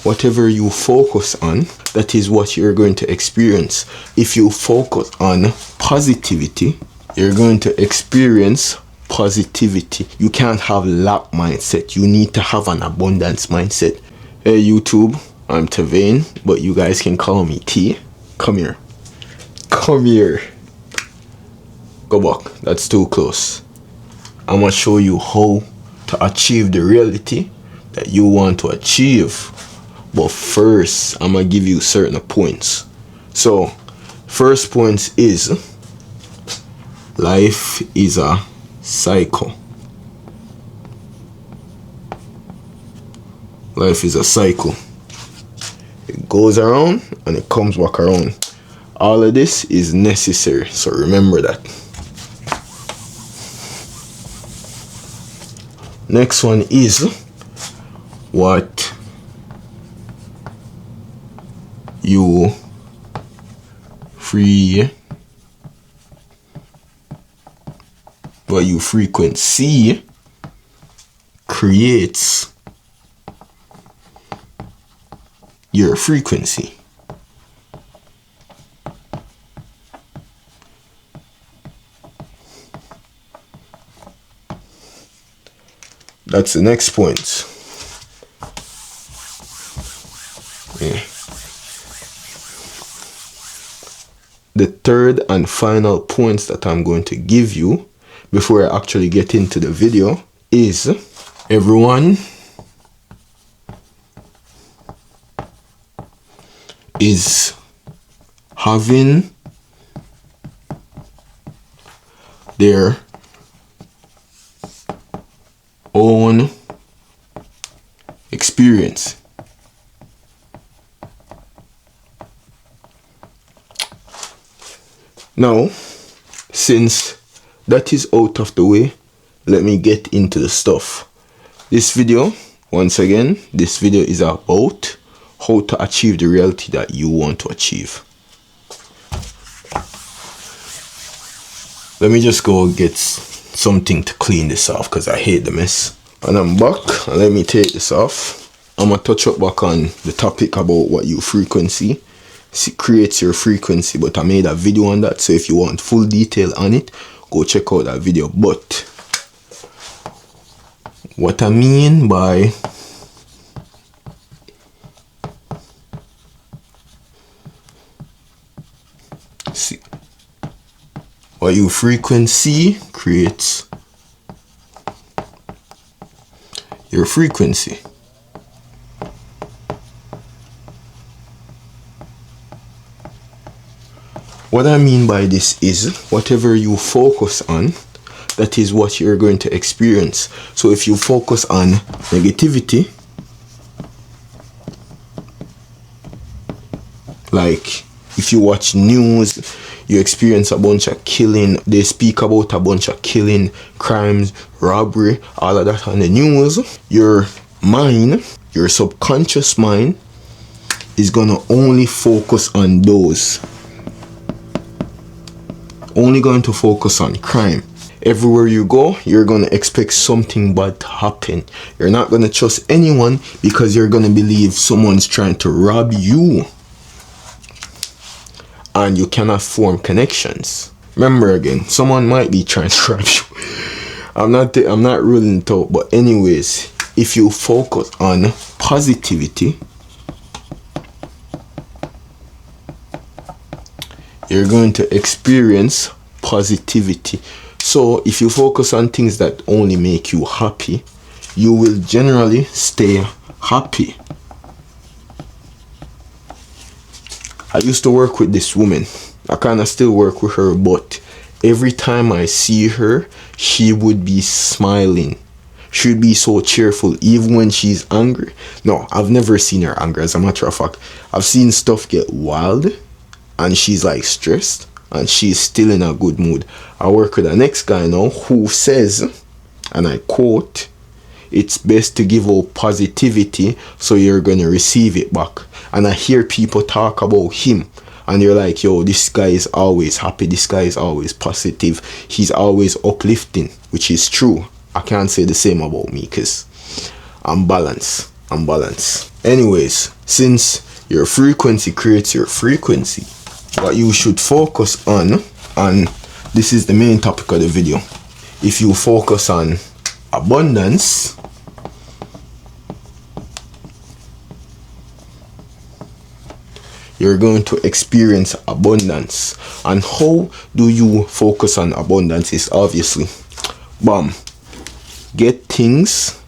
whatever you focus on, that is what you're going to experience. If you focus on positivity, you're going to experience positivity. You can't have lack mindset. You need to have an abundance mindset. Hey YouTube, I'm Tavain, but you guys can call me T. Come here. Come here. Go back. That's too close. I'm gonna show you how to achieve the reality that you want to achieve. But first, I'm gonna give you certain points. So, first point is life is a cycle. Life is a cycle. It goes around and it comes back around. All of this is necessary, so remember that. Next one is what you frequency creates your frequency. That's the next point. Yeah. The third and final point that I'm going to give you before I actually get into the video is everyone is having their own experience. Now, since that is out of the way, let me get into the stuff. This video, once again, this video is about how to achieve the reality that you want to achieve. Let me just go get something to clean this off because I hate the mess. And I'm back, and let me take this off. I'm gonna touch up back on the topic about what you frequency creates your frequency, but I made a video on that, so if you want full detail on it, go check out that video. But what I mean by what you frequency creates your frequency. What I mean by this is whatever you focus on, that is what you're going to experience. So if you focus on negativity, like if you watch news, you experience a bunch of killing, they speak about a bunch of killing, crimes, robbery, all of that on the news, your mind, your subconscious mind is gonna only focus on those. Only going to focus on crime. Everywhere you go, you're going to expect something bad to happen. You're not going to trust anyone because you're going to believe someone's trying to rob you. And you cannot form connections. Remember again, someone might be trying to rob you. I'm not ruling it out, but anyways, if you focus on positivity, you're going to experience positivity. So if you focus on things that only make you happy, you will generally stay happy. I used to work with this woman. I kind of still work with her, but every time I see her, she would be smiling. She would be so cheerful, even when she's angry. No, I've never seen her angry, as a matter of fact. I've seen stuff get wild, and she's like stressed, and she's still in a good mood. I work with the next guy now who says, and I quote, "It's best to give out positivity so you're going to receive it back." And I hear people talk about him, and you're like, yo, this guy is always happy, this guy is always positive, he's always uplifting, which is true. I can't say the same about me because I'm balanced. and balance. Anyways, since your frequency creates your frequency, what you should focus on, and this is the main topic of the video, if you focus on abundance, you're going to experience abundance. And how do you focus on abundance? Is obviously, get things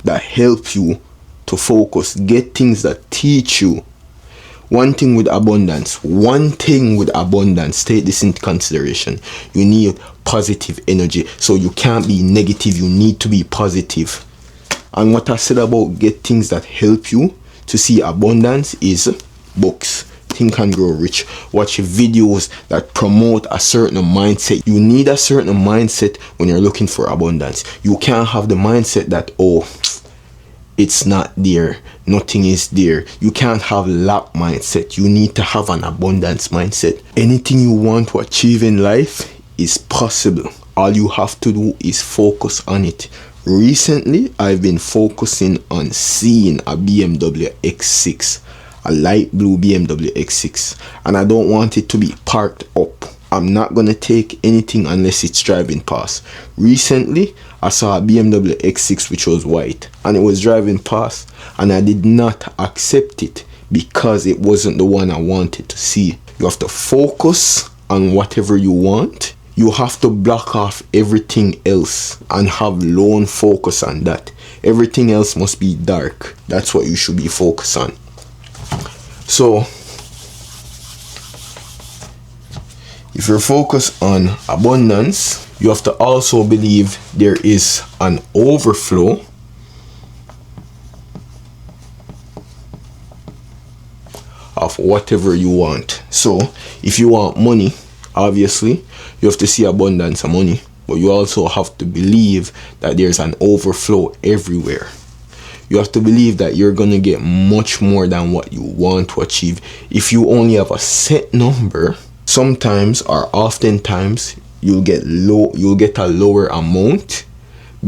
that help you to focus, get things that teach you. One thing with abundance, take this into consideration. You need positive energy, so you can't be negative, you need to be positive. And what I said about get things that help you to see abundance is books. Think and Grow Rich. Watch videos that promote a certain mindset. You need a certain mindset when you're looking for abundance. You can't have the mindset that, oh, it's not there, nothing is there. You can't have lack mindset. You need to have an abundance mindset. Anything you want to achieve in life is possible. All you have to do is focus on it. Recently, I've been focusing on seeing a BMW X6, a light blue BMW X6, and I don't want it to be parked up. I'm not gonna take anything unless it's driving past. Recently, I saw a BMW X6 which was white, and it was driving past, and I did not accept it because it wasn't the one I wanted to see. You have to focus on whatever you want. You have to block off everything else and have lone focus on that. Everything else must be dark. That's what you should be focused on. So, if you're focused on abundance, you have to also believe there is an overflow of whatever you want. So, if you want money, obviously, you have to see abundance of money, but you also have to believe that there's an overflow everywhere. You have to believe that you're gonna get much more than what you want to achieve. If you only have a set number, sometimes or oftentimes you'll get a lower amount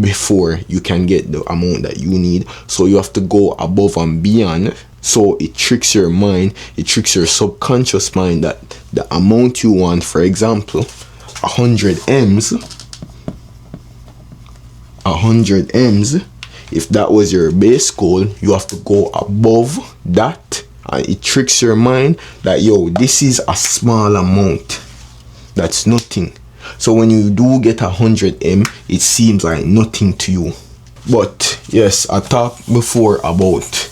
before you can get the amount that you need. So you have to go above and beyond. So it tricks your mind, it tricks your subconscious mind that the amount you want, for example, 100 M's, if that was your base goal, you have to go above that, and it tricks your mind that, yo, this is a small amount, that's nothing. So when you do get 100 M, it seems like nothing to you. But yes, I talked before about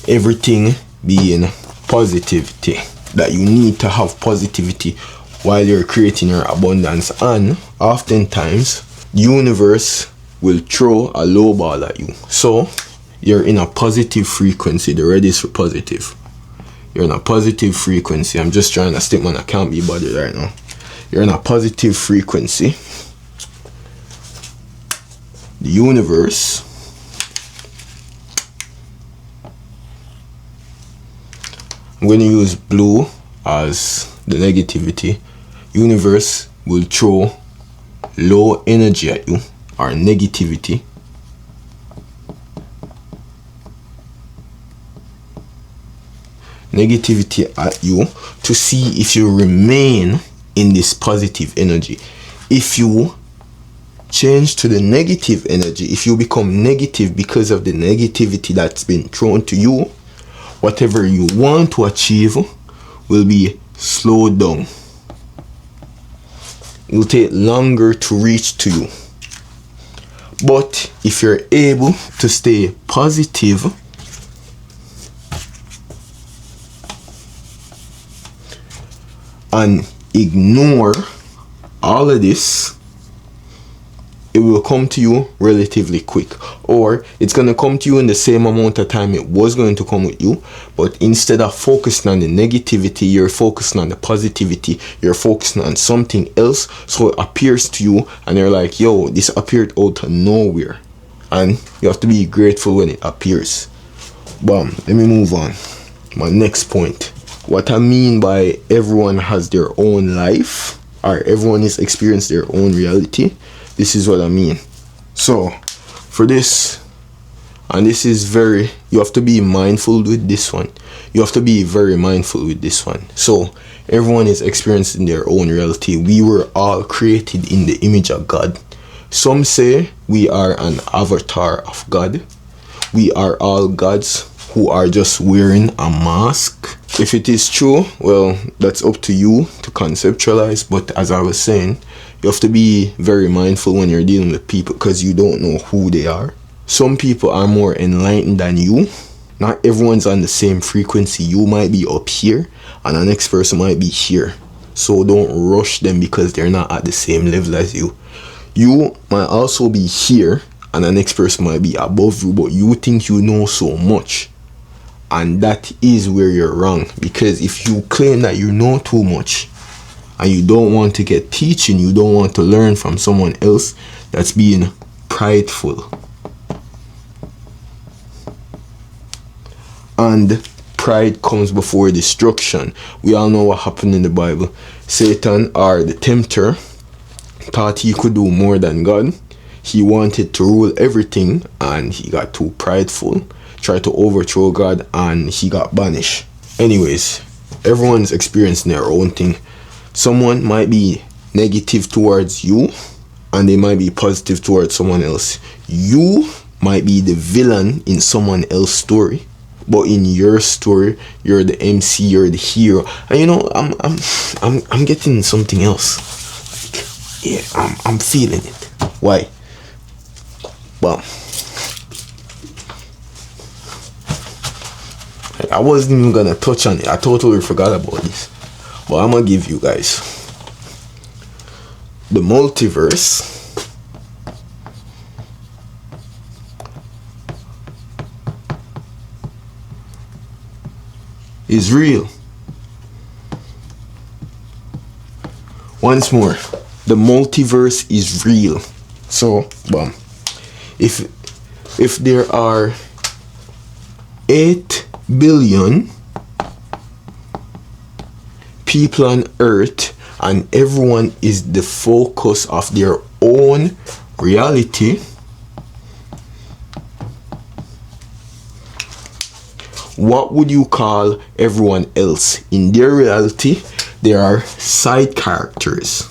everything being positivity, that you need to have positivity while you're creating your abundance. And oftentimes universe will throw a low ball at you. So you're in a positive frequency. The red is for positive. You're in a positive frequency. I'm just trying to stick, man, I can't be bothered right now. You're in a positive frequency. The universe I'm going to use blue as the negativity. Universe will throw low energy at you, or negativity. Negativity at you to see if you remain in this positive energy. If you change to the negative energy, if you become negative because of the negativity that's been thrown to you, whatever you want to achieve will be slowed down. It will take longer to reach to you. But if you're able to stay positive and ignore all of this, it will come to you relatively quick, or it's going to come to you in the same amount of time it was going to come with you. But instead of focusing on the negativity, you're focusing on the positivity, you're focusing on something else, so it appears to you and you're like, yo, this appeared out of nowhere, and you have to be grateful when it appears. Let me move on. My next point, what I mean by everyone has their own life, or everyone is experiencing their own reality. This is what I mean. So for this, And this is you have to be mindful with this one. You have to be very mindful with this one. So everyone is experiencing their own reality. We were all created in the image of God. Some say we are an avatar of God. We are all gods who are just wearing a mask. If it is true, well, that's up to you to conceptualize. But as I was saying, you have to be very mindful when you're dealing with people, because you don't know who they are. Some people are more enlightened than you. Not everyone's on the same frequency. You might be up here and the next person might be here. So don't rush them because they're not at the same level as you. You might also be here and the next person might be above you, but you think you know so much. And that is where you're wrong. Because if you claim that you know too much and you don't want to get teaching, you don't want to learn from someone else, that's being prideful. And pride comes before destruction. We all know what happened in the Bible. Satan, or the tempter, thought he could do more than God. He wanted to rule everything and he got too prideful, tried to overthrow God, and he got banished. Anyways, everyone's experiencing their own thing. Someone might be negative towards you and they might be positive towards someone else. You might be the villain in someone else's story, but in your story, you're the MC, you're the hero. And you know, I'm getting something else. Like, yeah, I'm feeling it. Why? Well, I wasn't even gonna touch on it. I totally forgot about this. But I'm gonna give you guys the multiverse is real. Once more, the multiverse is real. So, if there are 8 billion people on Earth and everyone is the focus of their own reality, what would you call everyone else? In their reality, there are side characters.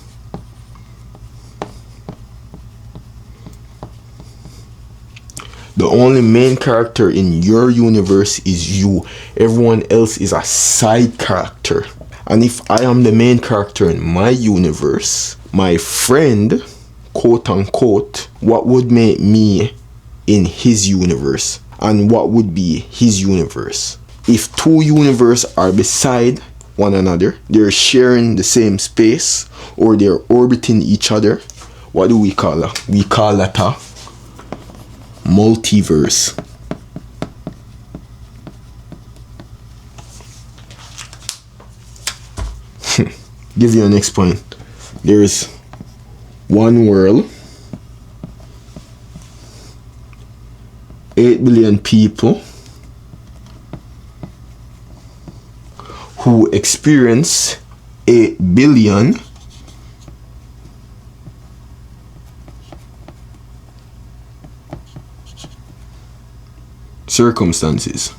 The only main character in your universe is you. Everyone else is a side character. And if I am the main character in my universe, my friend, quote unquote, what would make me in his universe? And what would be his universe? If two universes are beside one another, they're sharing the same space, or they're orbiting each other, what do we call that? We call that a multiverse. Give you a next point. There's one world, 8 billion people who experience 8 billion circumstances.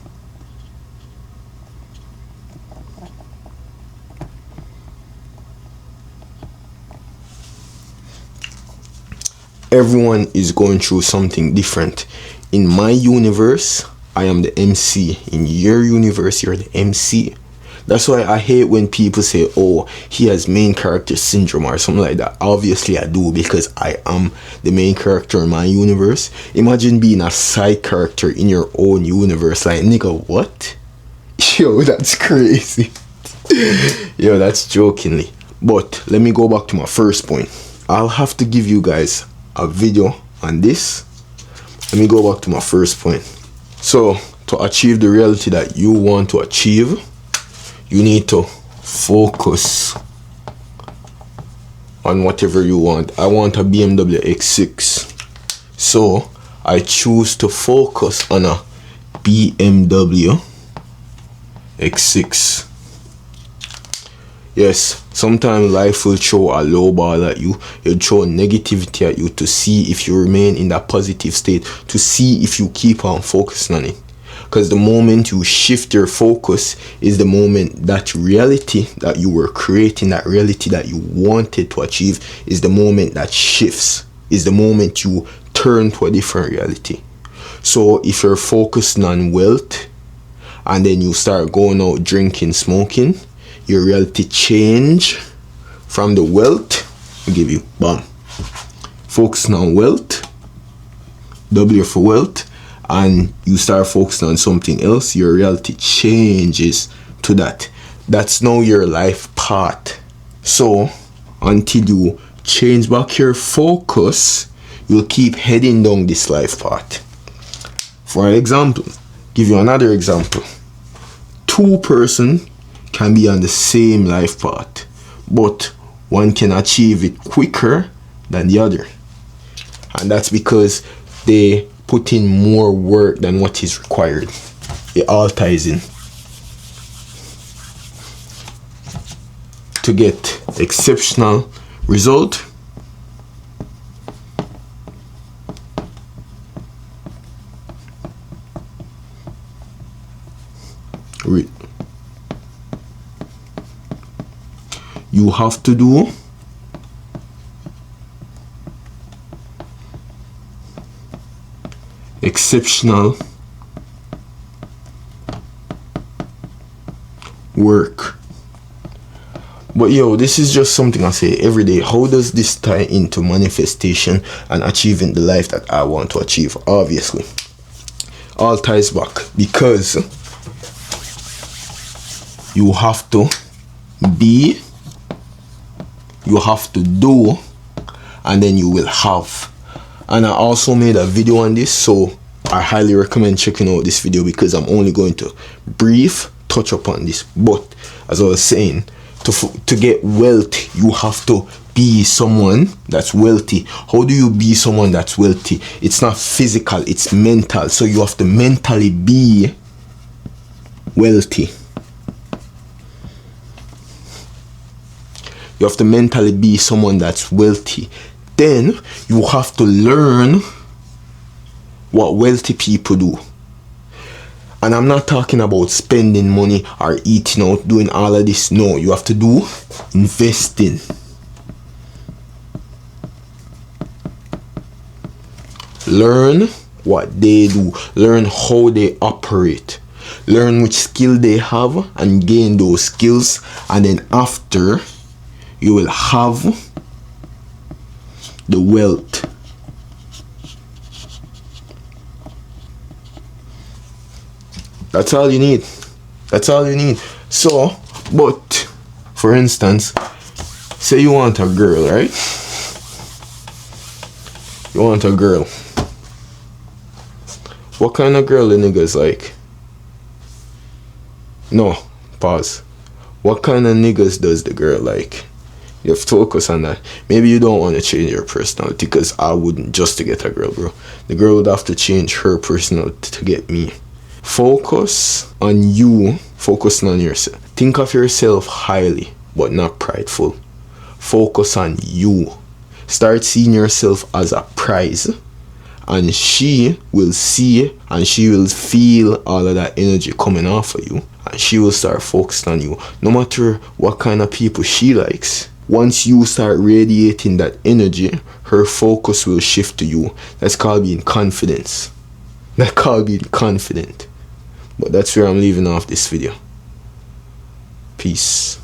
Everyone is going through something different. In my universe, I am the MC. In your universe, you're the MC. That's why I hate when people say, oh, he has main character syndrome or something like that. Obviously I do, because I am the main character in my universe. Imagine being a side character in your own universe. Like, nigga, what? Yo, that's crazy. Yo, that's jokingly. But let me go back to my first point. I'll have to give you guys a video on this. Let me go back to my first point. So, to achieve the reality that you want to achieve, you need to focus on whatever you want. I want a BMW X6. So, I choose to focus on a BMW X6. Yes, sometimes life will throw a low ball at you. It'll throw negativity at you to see if you remain in that positive state, to see if you keep on focusing on it. Because the moment you shift your focus is the moment that reality that you were creating, that reality that you wanted to achieve, is the moment that shifts, is the moment you turn to a different reality. So if you're focusing on wealth and then you start going out drinking, smoking, your reality change from the wealth. I'll give you bam. Focusing on wealth, W for wealth, and you start focusing on something else, your reality changes to that. That's now your life path. So until you change back your focus, you'll keep heading down this life path. For example, give you another example. Two person can be on the same life path, but one can achieve it quicker than the other. And that's because they put in more work than what is required. It all ties in. To get exceptional result, you have to do exceptional work. But yo, this is just something I say every day. How does this tie into manifestation and achieving the life that I want to achieve? Obviously, all ties back, because you have to be, you have to do, and then you will have. And I also made a video on this, so I highly recommend checking out this video, because I'm only going to brief touch upon this. But as I was saying, to get wealth, you have to be someone that's wealthy. How do you be someone that's wealthy? It's not physical, it's mental. So you have to mentally be wealthy. You have to mentally be someone that's wealthy. Then you have to learn what wealthy people do. And I'm not talking about spending money or eating out, doing all of this. No, you have to do investing. Learn what they do. Learn how they operate. Learn which skill they have and gain those skills. And then after, you will have the wealth. That's all you need. That's all you need. So, but for instance, say you want a girl, right? You want a girl. What kind of girl the niggas like? No, pause. What kind of niggas does the girl like? You have to focus on that. Maybe you don't want to change your personality, because I wouldn't just to get a girl, bro. The girl would have to change her personality to get me. Focus on you, focusing on yourself. Think of yourself highly, but not prideful. Focus on you. Start seeing yourself as a prize, and she will see and she will feel all of that energy coming off of you, and she will start focused on you, no matter what kind of people she likes. Once you start radiating that energy, her focus will shift to you. That's called being confident. That's called being confident. But that's where I'm leaving off this video. Peace.